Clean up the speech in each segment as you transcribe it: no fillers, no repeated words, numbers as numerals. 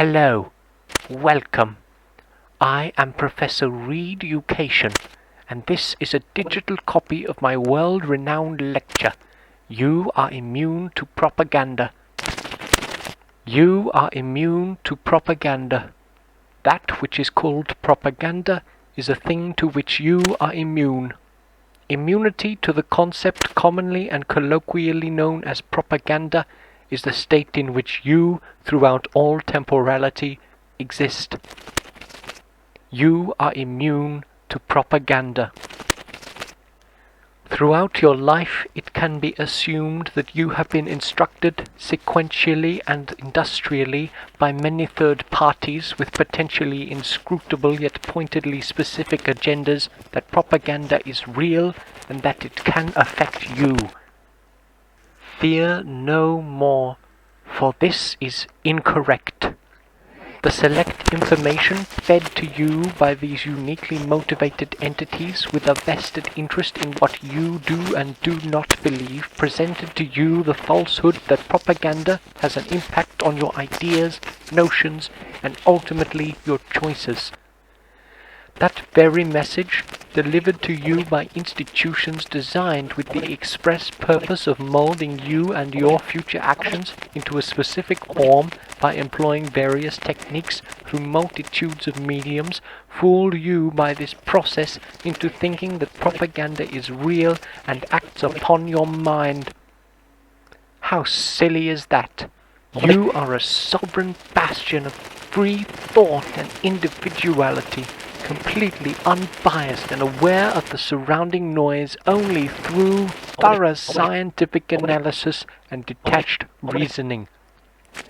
Hello, welcome. I am Professor Reed Ucation, and this is a digital copy of my world-renowned lecture, You Are Immune to Propaganda. You are immune to propaganda. That which is called propaganda is a thing to which you are immune. Immunity to the concept commonly and colloquially known as propaganda is the state in which you, throughout all temporality, exist. You are immune to propaganda. Throughout your life, it can be assumed that you have been instructed sequentially and industrially by many third parties with potentially inscrutable yet pointedly specific agendas that propaganda is real and that it can affect you. Fear no more, for this is incorrect. The select information fed to you by these uniquely motivated entities with a vested interest in what you do and do not believe presented to you the falsehood that propaganda has an impact on your ideas, notions, and ultimately your choices. That very message, delivered to you by institutions designed with the express purpose of molding you and your future actions into a specific form by employing various techniques through multitudes of mediums, fooled you by this process into thinking that propaganda is real and acts upon your mind. How silly is that? You are a sovereign bastion of free thought and individuality, completely unbiased and aware of the surrounding noise only through thorough scientific analysis and detached reasoning.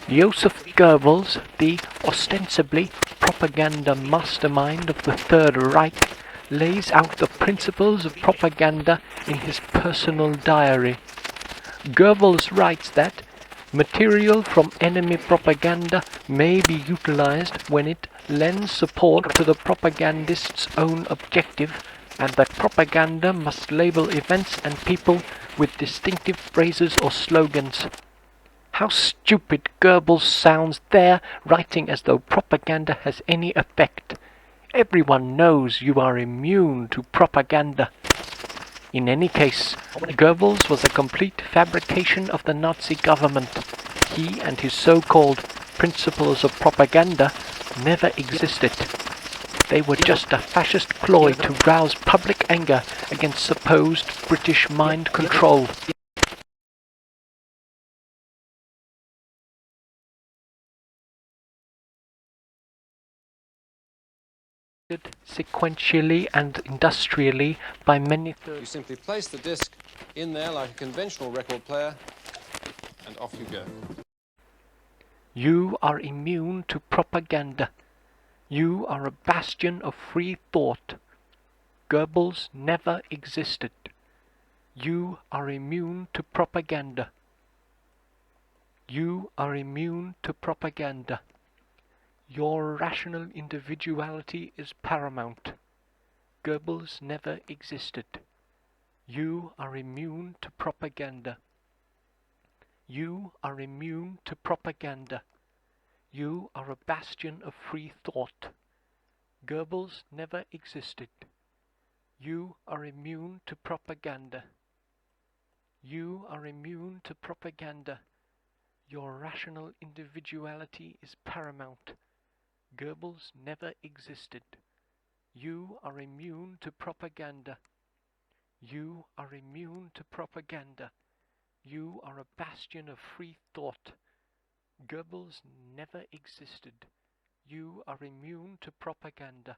Joseph Goebbels, the ostensibly propaganda mastermind of the Third Reich, lays out the principles of propaganda in his personal diary. Goebbels writes that material from enemy propaganda may be utilized when it lends support to the propagandist's own objective, and that propaganda must label events and people with distinctive phrases or slogans. How stupid Goebbels sounds there, writing as though propaganda has any effect. Everyone knows you are immune to propaganda. In any case, Goebbels was a complete fabrication of the Nazi government. He and his so-called principles of propaganda never existed. They were just a fascist ploy to rouse public anger against supposed British mind control. Sequentially and industrially by many You simply place the disc in there like a conventional record player, and off you go. You are immune to propaganda. You are a bastion of free thought. Goebbels never existed. You are immune to propaganda. You are immune to propaganda. Your rational individuality is paramount. Goebbels never existed. You are immune to propaganda. You are immune to propaganda. You are a bastion of free thought. Goebbels never existed. You are immune to propaganda. You are immune to propaganda. Your rational individuality is paramount. Goebbels never existed. You are immune to propaganda. You are immune to propaganda. You are a bastion of free thought. Goebbels never existed. You are immune to propaganda.